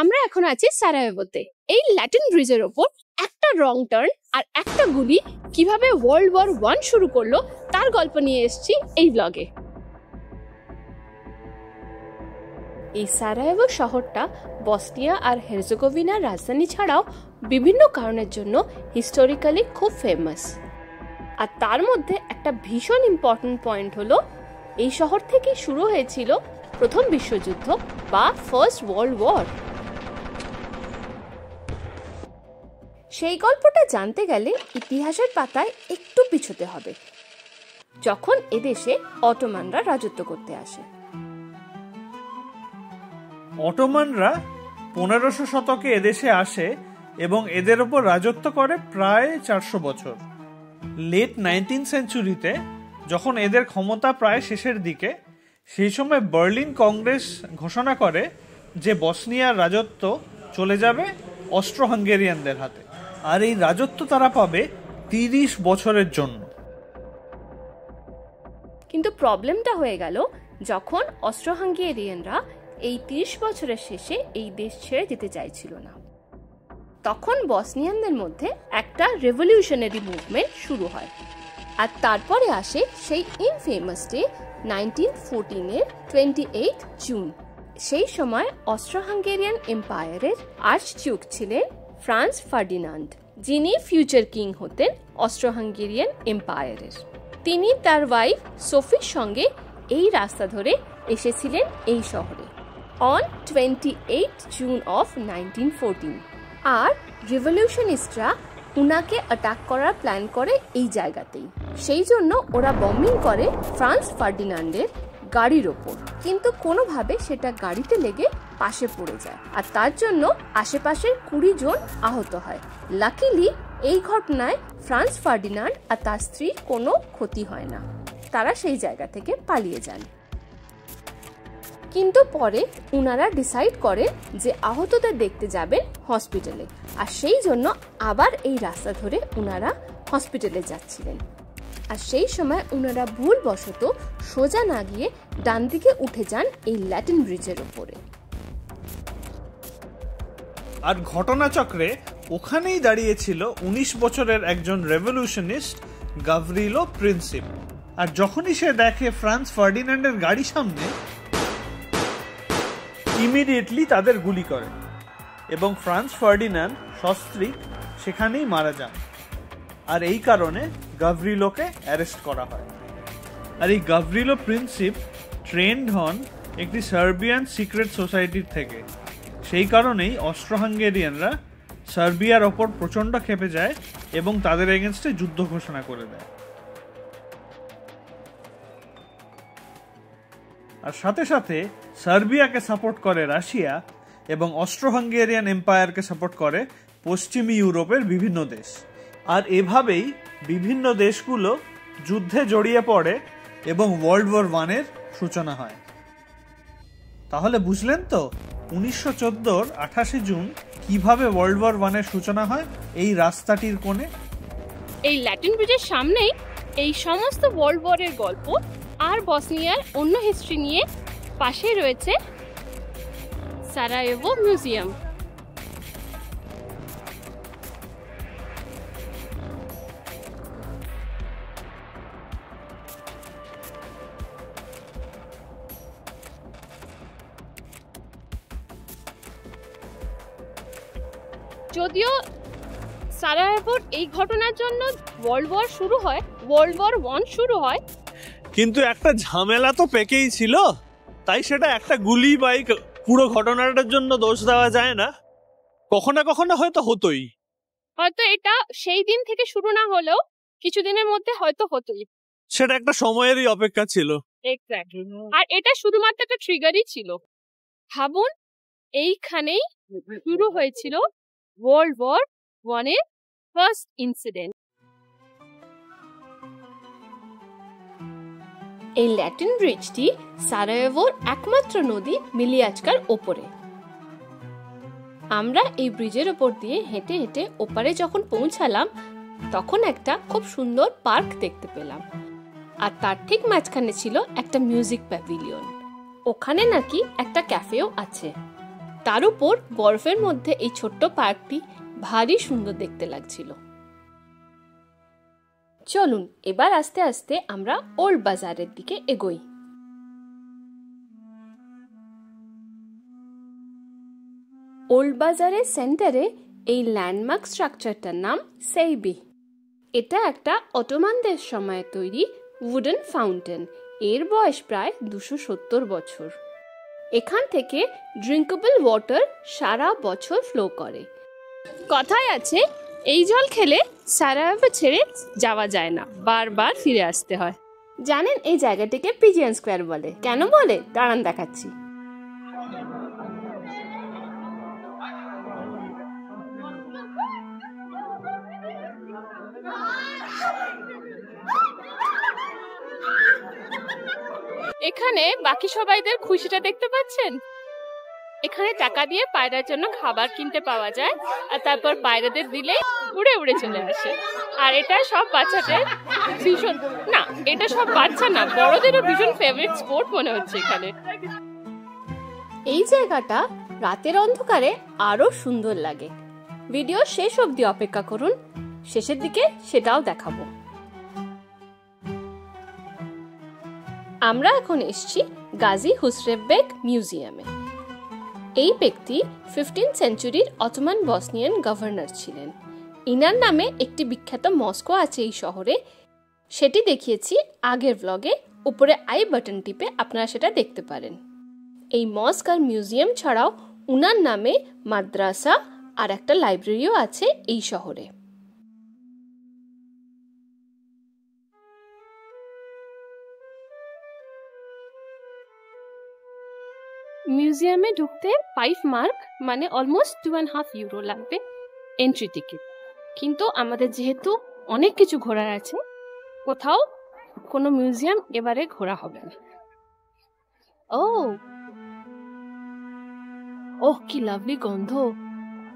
আমরা এখন আছি সারায়েভোতে। এই ল্যাটিন ব্রিজের ওপর একটা রং টার্ন আর একটা গুলি কিভাবে ওয়ার্ল্ড ওয়ার 1 শুরু করলো তার গল্প নিয়ে এসেছি এই ব্লগে। এই সারায়েভো শহরটা বসনিয়া আর হেরজেগোভিনার রাজধানী ছাড়াও বিভিন্ন কারণের জন্য হিস্টোরিক্যালি খুব ফেমাস। আর তার মধ্যে একটা ভীষণ ইম্পর্টেন্ট পয়েন্ট হলো এই শহর থেকে শুরু হয়েছিল প্রথম বিশ্বযুদ্ধ বা ফার্স্ট ওয়ার্ল্ড ওয়ার। সেই গল্পটা জানতে গেলে ইতিহাসের পাতায় একটু পিছোতে হবে, যখন এদেশে অটোমানরা রাজত্ব করতে আসে। অটোমানরা 1500 শতকে এদেশে আসে এবং এদের ওপর রাজত্ব করে প্রায় 400 বছর। লেট 19th সেঞ্চুরিতে যখন এদের ক্ষমতা প্রায় শেষের দিকে, সেই সময় বার্লিন কংগ্রেস ঘোষণা করে যে বসনিয়ার রাজত্ব চলে যাবে অস্ট্রো হাঙ্গেরিয়ানদের হাতে, আর এই রাজত্ব তারা পাবে 30 বছরের জন্য। কিন্তু প্রবলেমটা হয়ে গেল যখন অস্ট্রো হাঙ্গেরিয়ানরা এই 30 বছরের শেষে এই দেশ ছেড়ে যেতে চাইছিল না। তখন বসনিয়ানদের মধ্যে একটা রেভলিউশনারি মুভমেন্ট শুরু হয়, আর তারপরে আসে সেই ইনফেমাস ডে 1914-এর 28 জুন। সেই সময় অস্ট্রো হাঙ্গেরিয়ান এম্পায়ারের আর্চডিউক ছিলেন ফ্রান্স ফার্ডিনান্ড, যিনি ফিউচার কিং হতেন অস্ট্রো হাঙ্গেরিয়ান এম্পায়ারের। তিনি তার ওয়াইফ সোফির সঙ্গে এই রাস্তা ধরে এসেছিলেন এই শহরে অন 28 জুন অফ 1914। আর রিভলিউশনিস্টরা উনাকে অ্যাটাক করার প্ল্যান করে এই জায়গাতেই। সেই জন্য ওরা বম্বিং করে ফ্রান্স ফার্ডিনান্ডের গাড়ির ওপর, কিন্তু কোনোভাবে সেটা গাড়িতে লেগে পাশে পড়ে যায়, আর তার জন্য আশেপাশের 20 জন আহত হয়। লাকিলি এই ঘটনায় ফ্রান্স ফার্ডিনান্ড আর তার স্ত্রীর কোনো ক্ষতি হয় না, তারা সেই জায়গা থেকে পালিয়ে যান। কিন্তু পরে উনারা ডিসাইড করেন যে আহতদের দেখতে যাবেন হসপিটালে, আর সেই জন্য আবার এই রাস্তা ধরে উনারা হসপিটালে যাচ্ছিলেন। আর সেই সময় উনারা ভুলবশত সোজা না গিয়ে ডান দিকে উঠে যান এই ল্যাটিন ব্রিজের উপরে। আর ঘটনাচক্রে ওখানেই দাঁড়িয়েছিল 19 বছরের একজন রেভলিউশনিস্ট গাভরিলো প্রিন্সিপ। আর যখনই সে দেখে ফ্রান্স ফার্ডিনান্ডের গাড়ি সামনে, ইমিডিয়েটলি তাদের গুলি করে এবং ফ্রান্স ফার্ডিনান্ড সস্ত্রীক সেখানেই মারা যান। আর এই কারণে গাভরিলোকে অ্যারেস্ট করা হয়। আর এই গাভরিলো প্রিন্সিপ ট্রেন্ড হন একটি সার্বিয়ান সিক্রেট সোসাইটির থেকে। সেই কারণেই অস্ট্রো হাঙ্গেরিয়ানরা সার্বিয়ার ওপর প্রচণ্ড ক্ষেপে যায় এবং তাদের এগেনস্টে যুদ্ধ ঘোষণা করে দেয়। আর সাথে সাথে সার্বিয়াকে সাপোর্ট করে রাশিয়া এবং অস্ট্রো হাঙ্গেরিয়ান এম্পায়ারকে সাপোর্ট করে পশ্চিমী ইউরোপের বিভিন্ন দেশ। আর এভাবেই বিভিন্ন দেশগুলো যুদ্ধে জড়িয়ে পড়ে এবং ওয়ার্ল্ড ওয়ার 1-এর সূচনা হয়। তাহলে বুঝলেন তো 1914-র 28 জুন কিভাবে ওয়ার্ল্ড ওয়ার 1-এর সূচনা হয় এই রাস্তাটির কোণে। এই ল্যাটিন ব্রিজের সামনেই এই সমস্ত ওয়ার্ল্ড ওয়ারের গল্প আর বসনিয়ার অন্য হিস্ট্রি নিয়ে পাশেই রয়েছে সারায়েভো মিউজিয়াম। যদিও সারায়েভোর এই ঘটনার জন্য ওয়ার্ল্ড ওয়ার 1 শুরু হয়, কিন্তু একটা ঝামেলা তো পেকেই ছিল, তাই সেটা একটা গুলি বাই পুরো ঘটনাটার জন্য দোষ দেওয়া যায় না। কখনো কখনো হয়তো এটা সেই দিন থেকে শুরু না হলেও কিছুদিনের মধ্যে হয়তো হতোই। সেটা একটা সময়েরই অপেক্ষা ছিল। এক্স্যাক্টলি। আর এটা শুধুমাত্র একটা ট্রিগারই ছিল। ভাবুন, এইখানেই শুরু হয়েছিল ওয়ার্ল্ড ওয়ার 1-এর ফার্স্ট ইনসিডেন্ট। এই ল্যাটিন ব্রিজটি সারায়েভোর একমাত্র নদী মিলিয়াচকার ওপরে। আমরা এই ব্রিজের ওপর দিয়ে হেঁটে হেঁটে ওপারে যখন পৌঁছালাম, তখন একটা খুব সুন্দর পার্ক দেখতে পেলাম, আর তার ঠিক মাঝখানে ছিল একটা মিউজিক প্যাভিলিয়ন। ওখানে নাকি একটা ক্যাফেও আছে। তার উপর বরফের মধ্যে এই ছোট্ট পার্কটি ভারী সুন্দর দেখতে লাগছিল। চলুন এবার আস্তে আস্তে আমরা ওল্ড বাজারের দিকে এগোই। ওল্ড বাজারের সেন্টারে এই ল্যান্ডমার্ক স্ট্রাকচারটার নাম সেইবি। এটা একটা অটোমানদের সময়ে তৈরি উডেন ফাউন্টেন। এর বয়স প্রায় 270 বছর। এখান থেকে ড্রিঙ্কেবল ওয়াটার সারা বছর ফ্লো করে। কথায় আছে এই জল খেলে সারায়েভো ছেড়ে যাওয়া যায় না, বারবার ফিরে আসতে হয়। জানেন এই জায়গাটিকে পিজিয়ন স্কোয়ার বলে। কেন বলে দাঁড়ান দেখাচ্ছি। এখানে বাকি সবাইদের খুশিটা দেখতে পাচ্ছেন। এখানে টাকা দিয়ে পায়রার জন্য খাবার কিনতে পাওয়া যায়, আর তারপর পায়রাদের দিলে উড়ে উড়ে চলে আসে। আর এটা সব বাচ্চাদের ভীষণ, না এটা সব বাচ্চা না, বড়দেরও ভীষণ ফেভারিট স্পোর্ট মনে হচ্ছে এখানে। এই জায়গাটা রাতের অন্ধকারে আরো সুন্দর লাগে। ভিডিও শেষ অবধি অপেক্ষা করুন, শেষের দিকে সেটাও দেখাবো। আমরা এখন এসেছি গাজী হুসরেভ বেগ মিউজিয়ামে। এই ব্যক্তি 15th সেঞ্চুরির অটোমান বসনিয়ান গভর্নর ছিলেন। ইনার নামে একটি বিখ্যাত মস্কো আছে এই শহরে, সেটি দেখিয়েছি আগের ব্লগে। উপরে আই বাটন টিপে আপনারা সেটা দেখতে পারেন। এই মস্ক আর মিউজিয়াম ছাড়াও উনার নামে মাদ্রাসা আর একটা লাইব্রেরিও আছে এই শহরে। মিউজিয়ামে ঢুকতে 5 মার্ক মানে অলমোস্ট 2.5 ইউরো লাগবে এন্ট্রি টিকিট। কিন্তু আমাদের যেহেতু অনেক কিছু ঘোরার আছে, কোথাও কোনো মিউজিয়াম এবারে ঘোরা হবে না। ওহ কি লাভলি গন্ধ,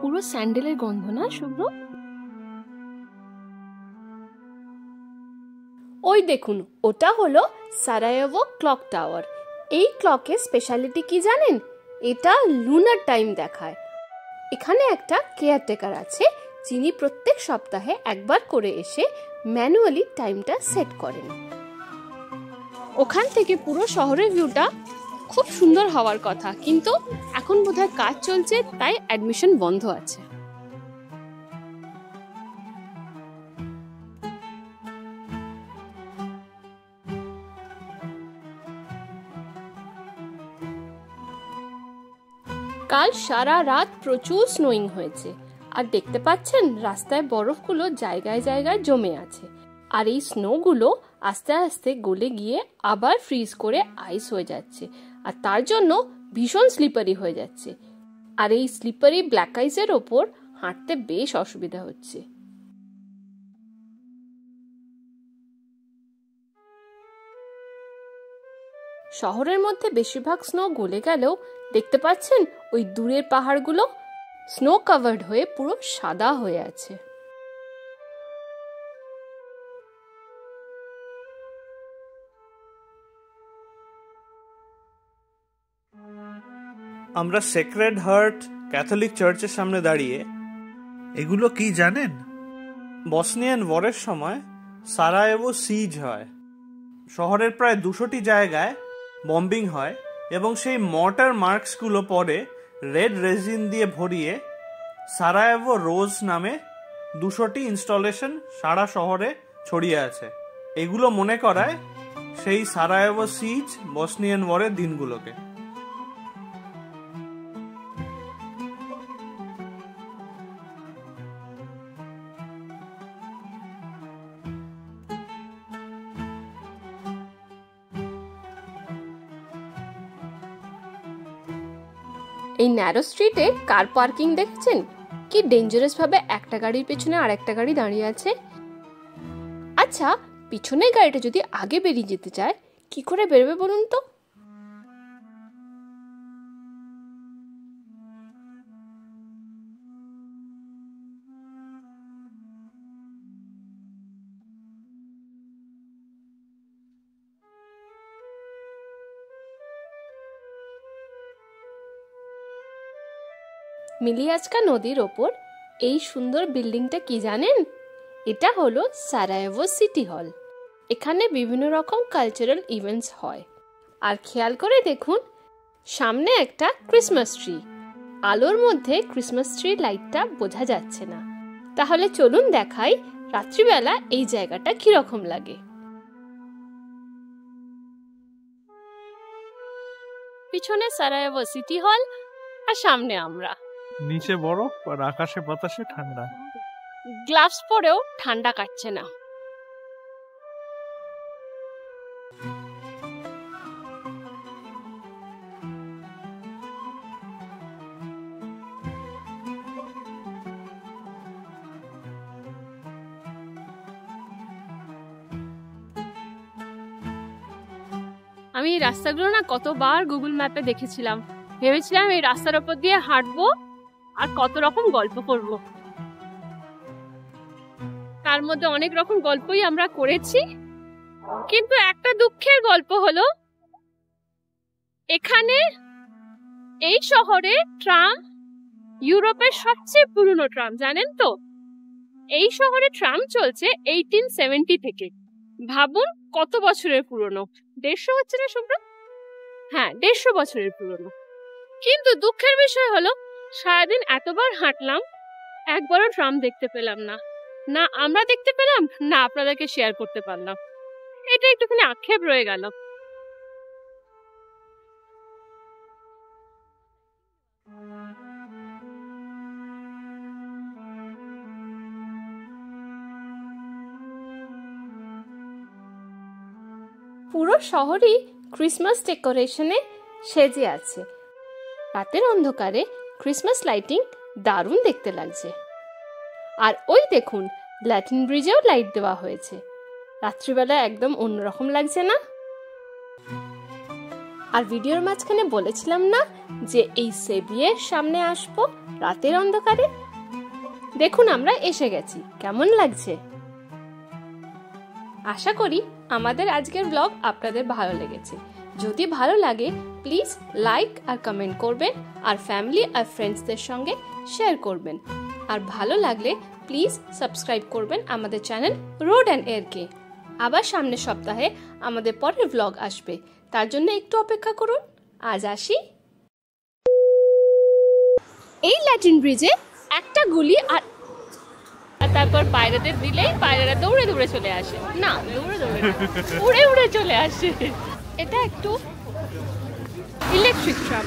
পুরো স্যান্ডেলের গন্ধ না শুভ্র? ওই দেখুন, ওটা হলো সারায়েভো ক্লক টাওয়ার। এই ক্লকের স্পেশালিটি কি জানেন? এটা লুনার টাইম দেখায়। এখানে একটা কেয়ারটেকার আছে যিনি প্রত্যেক সপ্তাহে একবার করে এসে ম্যানুয়ালি টাইমটা সেট করেন। ওখান থেকে পুরো শহরের ভিউটা খুব সুন্দর হওয়ার কথা, কিন্তু এখন বোধহয় কাজ চলছে তাই অ্যাডমিশন বন্ধ আছে। কাল সারা রাত প্রচুর স্নোইং হয়েছে, আর দেখতে পাচ্ছেন রাস্তায় বরফগুলো জায়গায় জায়গায় জমে আছে। আর এই স্নোগুলো আস্তে আস্তে গলে গিয়ে আবার ফ্রিজ করে আইস হয়ে যাচ্ছে, আর তার জন্য ভীষণ স্লিপারি হয়ে যাচ্ছে। আর এই স্লিপারি ব্ল্যাক আইসের ওপর হাঁটতে বেশ অসুবিধা হচ্ছে। শহরের মধ্যে বেশিরভাগ স্নো গলে গেলেও দেখতে পাচ্ছেন ওই দূরের পাহাড়গুলো স্নো কাভার্ড হয়ে পুরো সাদা হয়ে আছে। আমরা সেক্রেড হার্ট ক্যাথলিক চার্চের সামনে দাঁড়িয়ে। এগুলো কি জানেন? বসনিয়ান ওয়ারের সময় সারায়েভো সিজ হয়। শহরের প্রায় 200টি জায়গায় বম্বিং হয় এবং সেই মর্টার মার্কসগুলো পরে রেড রেজিন দিয়ে ভরিয়ে সারায়েভো রোজ নামে 200টি ইনস্টলেশন সারা শহরে ছড়িয়ে আছে। এগুলো মনে করায় সেই সারায়েভো সিজ বসনিয়ান ওয়ারের দিনগুলোকে। এই ন্যারো স্ট্রিটে কার পার্কিং দেখছেন? কি ডেঞ্জারাস ভাবে একটা গাড়ির পেছনে আর একটা গাড়ি দাঁড়িয়ে আছে। আচ্ছা, পিছনের গাড়িটা যদি আগে বেরিয়ে যেতে চায় কি করে বেরোবে বলুন তো? মিলিয়াচকা নদীর ওপর এই সুন্দর বিল্ডিংটা কি জানেন? এটা হলো সারায়েভো সিটি হল। এখানে বিভিন্ন রকম কালচারাল ইভেন্টস হয়। আর খেয়াল করে দেখুন, সামনে একটা ক্রিসমাস ট্রি। আলোর মধ্যে ক্রিসমাস ট্রি লাইটটা বোঝা যাচ্ছে না। তাহলে চলুন দেখাই রাত্রিবেলা এই জায়গাটা কিরকম লাগে। পিছনে সারায়েভো সিটি হল আর সামনে আমরা। নিচে বরফ আর আকাশে বাতাসে ঠান্ডা। গ্লাভস পরেও ঠান্ডা কাটছে না। আমি এই রাস্তাগুলো না কতবার গুগল ম্যাপে দেখেছিলাম। ভেবেছিলাম এই রাস্তার উপর দিয়ে হাঁটবো আর কত রকম গল্প করব। তার মধ্যে অনেক রকম গল্পই আমরা করেছি, কিন্তু একটা দুঃখের গল্প হলো এখানে এই শহরে ট্রাম ইউরোপের সবচেয়ে পুরনো ট্রাম, জানেন তো? এই শহরে ট্রাম চলছে 1870 থেকে। ভাবুন কত বছরের পুরনো। 150 হচ্ছে না শুভ্র? হ্যাঁ, 150 বছরের পুরনো। কিন্তু দুঃখের বিষয় হলো সারাদিন এতবার হাঁটলাম, একবারও ট্রাম দেখতে পেলাম না। না আমরা দেখতে পেলাম, না আপনাদেরকে শেয়ার করতে পারলাম। এটা একটুখানি আক্ষেপ রয়ে গেল। পুরো শহরই ক্রিসমাস ডেকোরেশনে সেজে আছে। রাতের অন্ধকারে ক্রিসমাস লাইটিং দারুণ দেখতে লাগছে। আর ওই দেখুন, ল্যাটিন ব্রিজেও লাইট দেওয়া হয়েছে। রাত্রিবেলা একদম অন্যরকম লাগছে না? আর ভিডিওর মাঝখানে বলেছিলাম না যে এই সেভিয়ের সামনে আসবো রাতের অন্ধকারে? দেখুন আমরা এসে গেছি। কেমন লাগছে? আশা করি আমাদের আজকের ব্লগ আপনাদের ভালো লেগেছে। যদি ভালো লাগে প্লিজ লাইক আর কমেন্ট করবেন, আর ফ্যামিলি আর ফ্রেন্ডসদের সঙ্গে শেয়ার করবেন। আর ভালো লাগলে প্লিজ সাবস্ক্রাইব করবেন আমাদের চ্যানেল রোড অ্যান্ড এয়ারকে। আবার সামনের সপ্তাহে আমাদের পরের ব্লগ আসবে, তার জন্য একটু অপেক্ষা করুন। আজ আসি। এই ল্যাটিন ব্রিজে একটা গুলি আর তারপর পায়রাদের দিলেই পায়রারা দৌড়ে দৌড়ে চলে আসে। না, দৌড়ে দৌড়ে উড়ে উড়ে চলে আসে। এটা একটু ইলেকট্রিক ট্রাম।